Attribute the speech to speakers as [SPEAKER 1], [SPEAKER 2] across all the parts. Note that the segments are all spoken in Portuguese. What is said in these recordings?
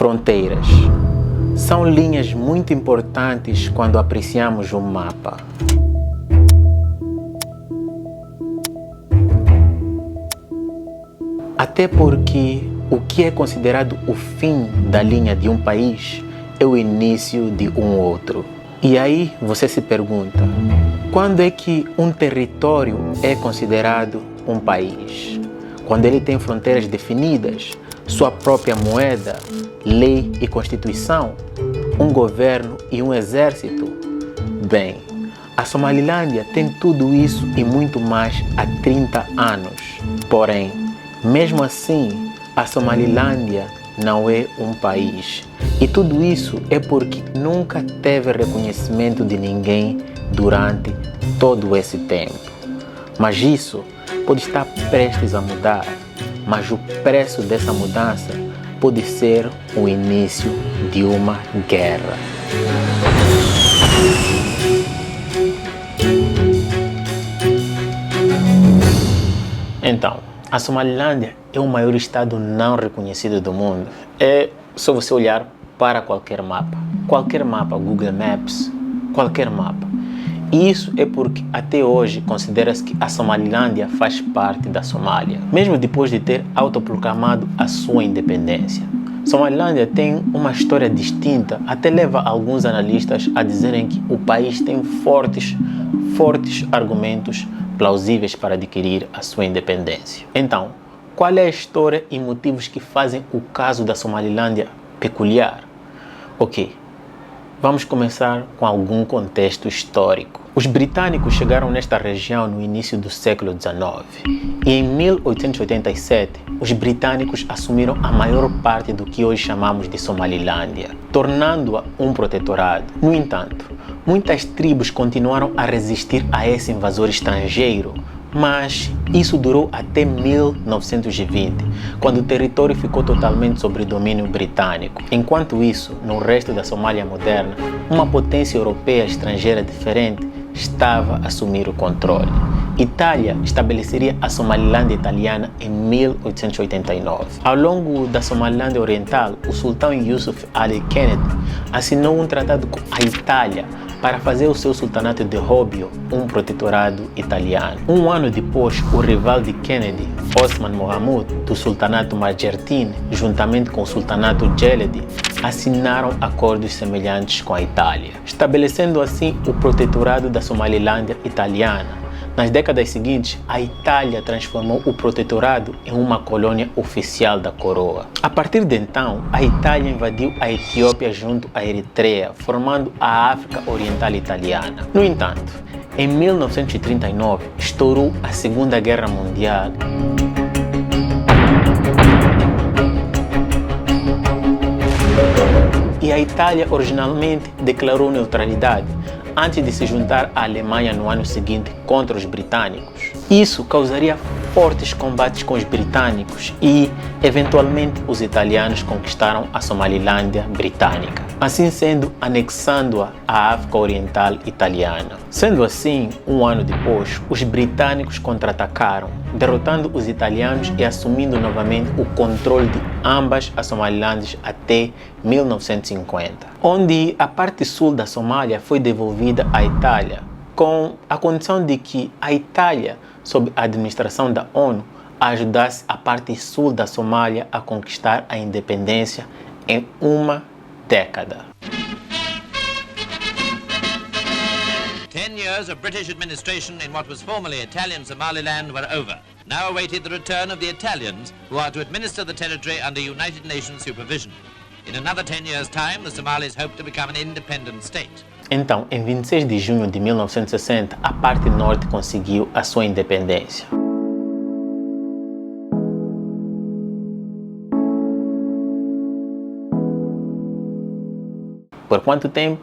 [SPEAKER 1] Fronteiras são linhas muito importantes quando apreciamos um mapa. Até porque o que é considerado o fim da linha de um país é o início de um outro. E aí você se pergunta, quando é que um território é considerado um país? Quando ele tem fronteiras definidas, sua própria moeda, lei e constituição, um governo e um exército? Bem, a Somalilândia tem tudo isso e muito mais há 30 anos. Porém, mesmo assim, a Somalilândia não é um país. E tudo isso é porque nunca teve reconhecimento de ninguém durante todo esse tempo. Mas isso pode estar prestes a mudar, mas o preço dessa mudança pode ser o início de uma guerra. Então, a Somalilândia é o maior estado não reconhecido do mundo. É só você olhar para qualquer mapa, Google Maps, qualquer mapa. E isso é porque até hoje considera-se que a Somalilândia faz parte da Somália, mesmo depois de ter autoproclamado a sua independência. Somalilândia tem uma história distinta, até leva alguns analistas a dizerem que o país tem fortes argumentos plausíveis para adquirir a sua independência. Então, qual é a história e motivos que fazem o caso da Somalilândia peculiar? Ok, vamos começar com algum contexto histórico. Os britânicos chegaram nesta região no início do século XIX e em 1887 os britânicos assumiram a maior parte do que hoje chamamos de Somalilândia, tornando-a um protetorado. No entanto, muitas tribos continuaram a resistir a esse invasor estrangeiro, mas isso durou até 1920, quando o território ficou totalmente sob domínio britânico. Enquanto isso, no resto da Somália moderna, uma potência europeia estrangeira diferente estava a assumir o controle. Itália estabeleceria a Somalilândia italiana em 1889. Ao longo da Somalilândia Oriental, o sultão Yusuf Ali Kennedy assinou um tratado com a Itália para fazer o seu sultanato de Robbio um protetorado italiano. Um ano depois, o rival de Kennedy, Osman Mohammud, do sultanato Majeerteen, juntamente com o sultanato Geledi, assinaram acordos semelhantes com a Itália, estabelecendo assim o protetorado da Somalilândia italiana. Nas décadas seguintes, a Itália transformou o protetorado em uma colônia oficial da coroa. A partir de então, a Itália invadiu a Etiópia junto à Eritreia, formando a África Oriental Italiana. No entanto, em 1939, estourou a Segunda Guerra Mundial. E a Itália originalmente declarou neutralidade antes de se juntar à Alemanha no ano seguinte contra os britânicos. Isso causaria fortes combates com os britânicos e, eventualmente, os italianos conquistaram a Somalilândia britânica, assim sendo anexando-a à África Oriental Italiana. Sendo assim, um ano depois, os britânicos contra-atacaram, derrotando os italianos e assumindo novamente o controle de ambas as Somalilândias até 1950, onde a parte sul da Somália foi devolvida à Itália, com a condição de que a Itália, sob a administração da ONU, ajudasse a parte sul da Somália a conquistar a independência em uma década.
[SPEAKER 2] 10 years of British administration in what was formerly Italian Somaliland were over. Now awaited the return of the Italians, who are to administer the territory under United Nations supervision. In another 10 years' time, the Somalis hope to become an independent state.
[SPEAKER 1] Então, em 26 de junho de 1960, a parte norte conseguiu a sua independência. Por quanto tempo?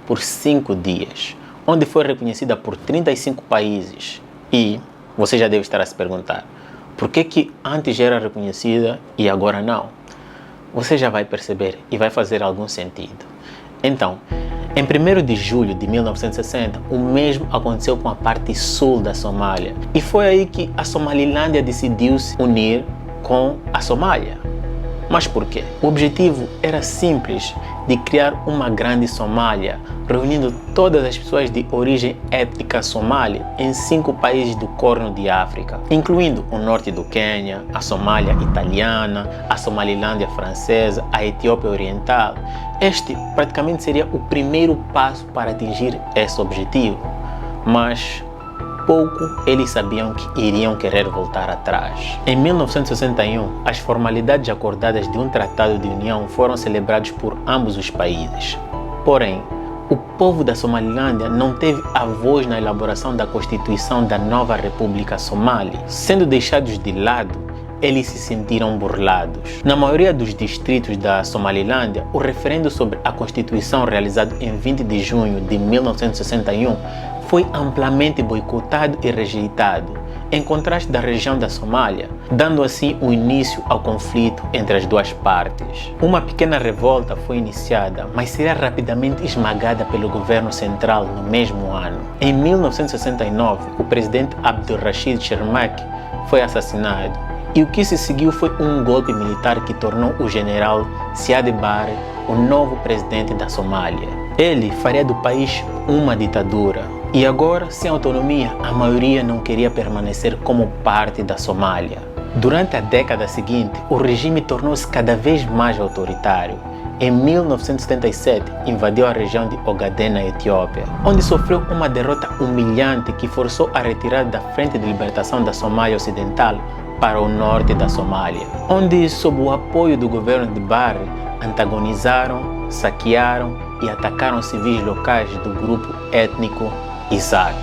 [SPEAKER 1] Por 5 dias, onde foi reconhecida por 35 países. E você já deve estar a se perguntar, por que antes era reconhecida e agora não? Você já vai perceber e vai fazer algum sentido. Então, em 1º de julho de 1960, o mesmo aconteceu com a parte sul da Somália. E foi aí que a Somalilândia decidiu se unir com a Somália. Mas por quê? O objetivo era simples, de criar uma grande Somália, reunindo todas as pessoas de origem étnica somali em 5 países do Corno de África, incluindo o norte do Quênia, a Somália italiana, a Somalilândia francesa, a Etiópia Oriental. Este praticamente seria o primeiro passo para atingir esse objetivo, mas pouco eles sabiam que iriam querer voltar atrás. Em 1961, as formalidades acordadas de um tratado de união foram celebradas por ambos os países. Porém, o povo da Somalilândia não teve a voz na elaboração da Constituição da nova República Somali. Sendo deixados de lado, eles se sentiram burlados. Na maioria dos distritos da Somalilândia, o referendo sobre a Constituição realizado em 20 de junho de 1961 foi amplamente boicotado e rejeitado, em contraste da região da Somália, dando assim o início ao conflito entre as duas partes. Uma pequena revolta foi iniciada, mas seria rapidamente esmagada pelo governo central no mesmo ano. Em 1969, o presidente Abdulrashid Shermak foi assassinado, e o que se seguiu foi um golpe militar que tornou o general Siad Barre o novo presidente da Somália. Ele faria do país uma ditadura. E agora, sem autonomia, a maioria não queria permanecer como parte da Somália. Durante a década seguinte, o regime tornou-se cada vez mais autoritário. Em 1977, invadiu a região de Ogaden, na Etiópia, onde sofreu uma derrota humilhante que forçou a retirada da Frente de Libertação da Somália Ocidental para o norte da Somália, onde, sob o apoio do governo de Barre, antagonizaram, saquearam e atacaram civis locais do grupo étnico Isaac.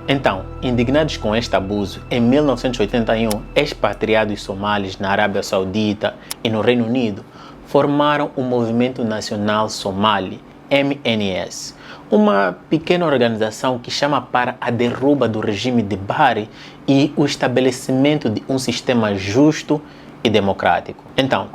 [SPEAKER 1] Então, indignados com este abuso, em 1981, expatriados somalis na Arábia Saudita e no Reino Unido formaram o Movimento Nacional Somali, MNS, uma pequena organização que chama para a derruba do regime de Barre e o estabelecimento de um sistema justo e democrático. Então,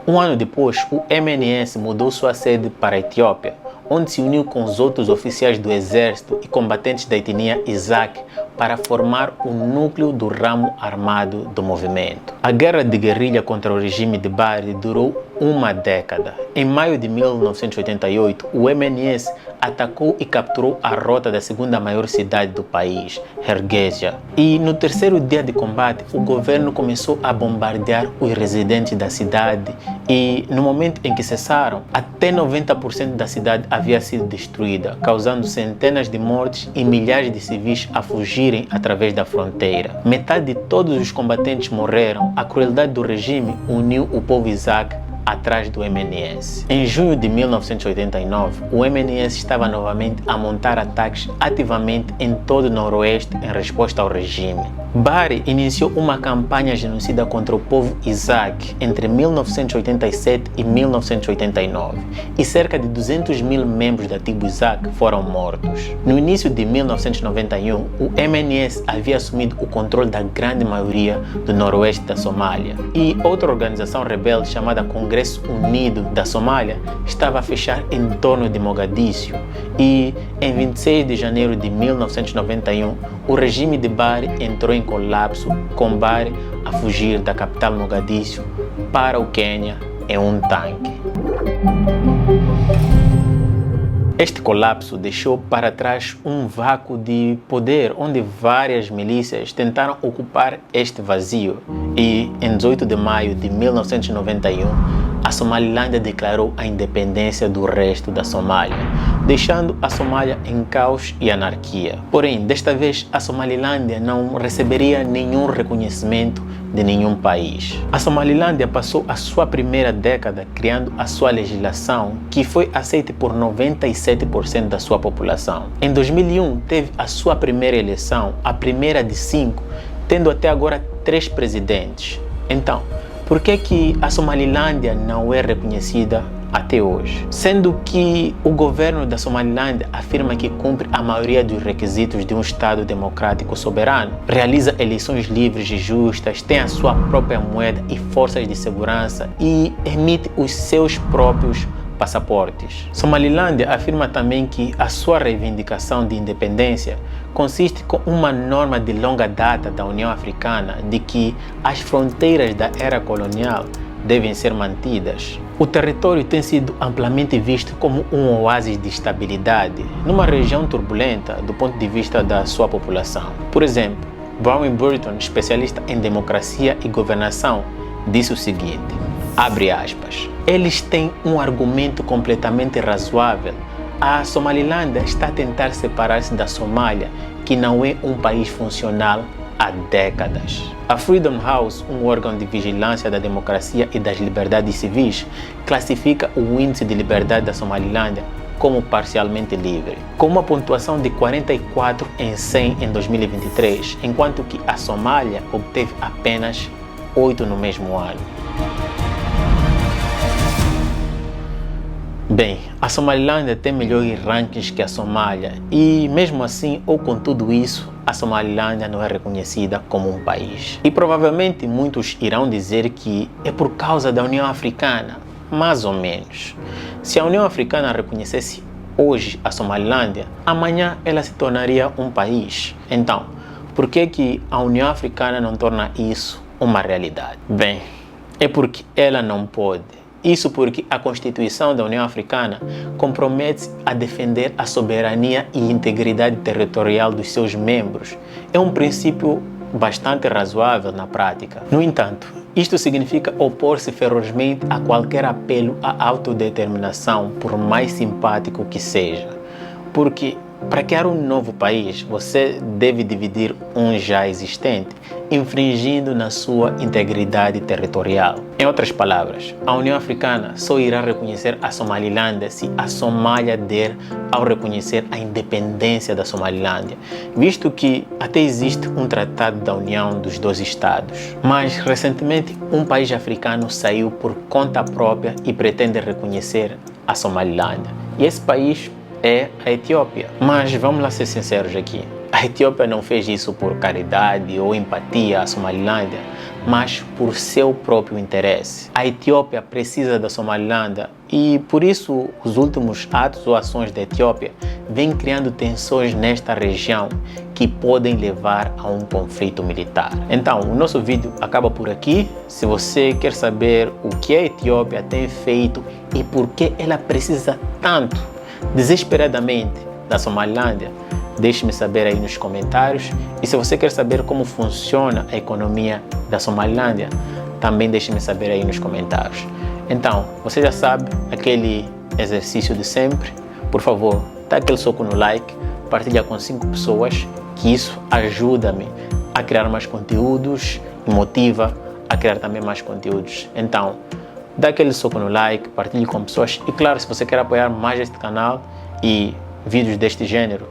[SPEAKER 1] um ano depois, o MNS mudou sua sede para a Etiópia, onde se uniu com os outros oficiais do exército e combatentes da etnia Isaac para formar o núcleo do ramo armado do movimento. A guerra de guerrilha contra o regime de Barre durou uma década. Em maio de 1988, o MNS atacou e capturou a rota da segunda maior cidade do país, Hargeisa. E no terceiro dia de combate, o governo começou a bombardear os residentes da cidade e, no momento em que cessaram, até 90% da cidade havia sido destruída, causando centenas de mortes e milhares de civis a fugirem através da fronteira. Metade de todos os combatentes morreram. A crueldade do regime uniu o povo Isaac atrás do MNS. Em junho de 1989, o MNS estava novamente a montar ataques ativamente em todo o noroeste em resposta ao regime. Barre iniciou uma campanha genocida contra o povo Isaac entre 1987 e 1989 e cerca de 200.000 membros da tribo Isaac foram mortos. No início de 1991, o MNS havia assumido o controle da grande maioria do noroeste da Somália e outra organização rebelde chamada Congresso Unido da Somália estava a fechar em torno de Mogadíscio e, em 26 de janeiro de 1991, o regime de Barre entrou em colapso, com Barre a fugir da capital Mogadíscio para o Quênia em um tanque. Este colapso deixou para trás um vácuo de poder, onde várias milícias tentaram ocupar este vazio e, em 18 de maio de 1991, a Somalilândia declarou a independência do resto da Somália, deixando a Somália em caos e anarquia. Porém, desta vez, a Somalilândia não receberia nenhum reconhecimento de nenhum país. A Somalilândia passou a sua primeira década criando a sua legislação, que foi aceita por 97% da sua população. Em 2001, teve a sua primeira eleição, a primeira de 5, tendo até agora 3 presidentes. Então, por que a Somalilândia não é reconhecida até hoje? Sendo que o governo da Somalilândia afirma que cumpre a maioria dos requisitos de um Estado democrático soberano, realiza eleições livres e justas, tem a sua própria moeda e forças de segurança e emite os seus próprios passaportes. Somalilândia afirma também que a sua reivindicação de independência consiste com uma norma de longa data da União Africana de que as fronteiras da era colonial devem ser mantidas. O território tem sido amplamente visto como um oásis de estabilidade numa região turbulenta do ponto de vista da sua população. Por exemplo, Brown e Burton, especialista em democracia e governação, disse o seguinte, abre aspas, eles têm um argumento completamente razoável. A Somalilândia está a tentar separar-se da Somália, que não é um país funcional há décadas. A Freedom House, um órgão de vigilância da democracia e das liberdades civis, classifica o índice de liberdade da Somalilândia como parcialmente livre, com uma pontuação de 44 em 100 em 2023, enquanto que a Somália obteve apenas 8 no mesmo ano. Bem, a Somalilândia tem melhores rankings que a Somália e, mesmo assim, ou com tudo isso, a Somalilândia não é reconhecida como um país. E provavelmente muitos irão dizer que é por causa da União Africana, mais ou menos. Se a União Africana reconhecesse hoje a Somalilândia, amanhã ela se tornaria um país. Então, por que a União Africana não torna isso uma realidade? Bem, é porque ela não pode. Isso porque a Constituição da União Africana compromete-se a defender a soberania e integridade territorial dos seus membros. É um princípio bastante razoável na prática. No entanto, isto significa opor-se ferozmente a qualquer apelo à autodeterminação, por mais simpático que seja. Porque, para criar um novo país, você deve dividir um já existente, infringindo na sua integridade territorial. Em outras palavras, a União Africana só irá reconhecer a Somalilândia se a Somália der ao reconhecer a independência da Somalilândia, visto que até existe um tratado da União dos dois Estados. Mas, recentemente, um país africano saiu por conta própria e pretende reconhecer a Somalilândia. E esse país é a Etiópia. Mas vamos lá ser sinceros aqui. A Etiópia não fez isso por caridade ou empatia à Somalilândia, mas por seu próprio interesse. A Etiópia precisa da Somalilândia e, por isso, os últimos atos ou ações da Etiópia vêm criando tensões nesta região que podem levar a um conflito militar. Então, o nosso vídeo acaba por aqui. Se você quer saber o que a Etiópia tem feito e por que ela precisa tanto, desesperadamente, da Somalilândia, deixe-me saber aí nos comentários. E se você quer saber como funciona a economia da Somalilândia, também deixe-me saber aí nos comentários. Então, você já sabe, aquele exercício de sempre. Por favor, dá aquele soco no like, partilha com 5 pessoas, que isso ajuda-me a criar mais conteúdos e motiva a criar também mais conteúdos. Então, dá aquele soco no like, partilhe com pessoas. E claro, se você quer apoiar mais este canal e vídeos deste gênero,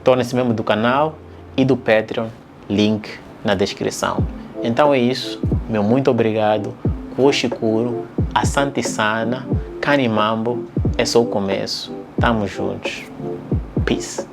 [SPEAKER 1] torne-se membro do canal e do Patreon, link na descrição. Então é isso, meu muito obrigado, Kuoshikuro, Asante Sana, Kanimambo, é só o começo. Tamo juntos. Peace.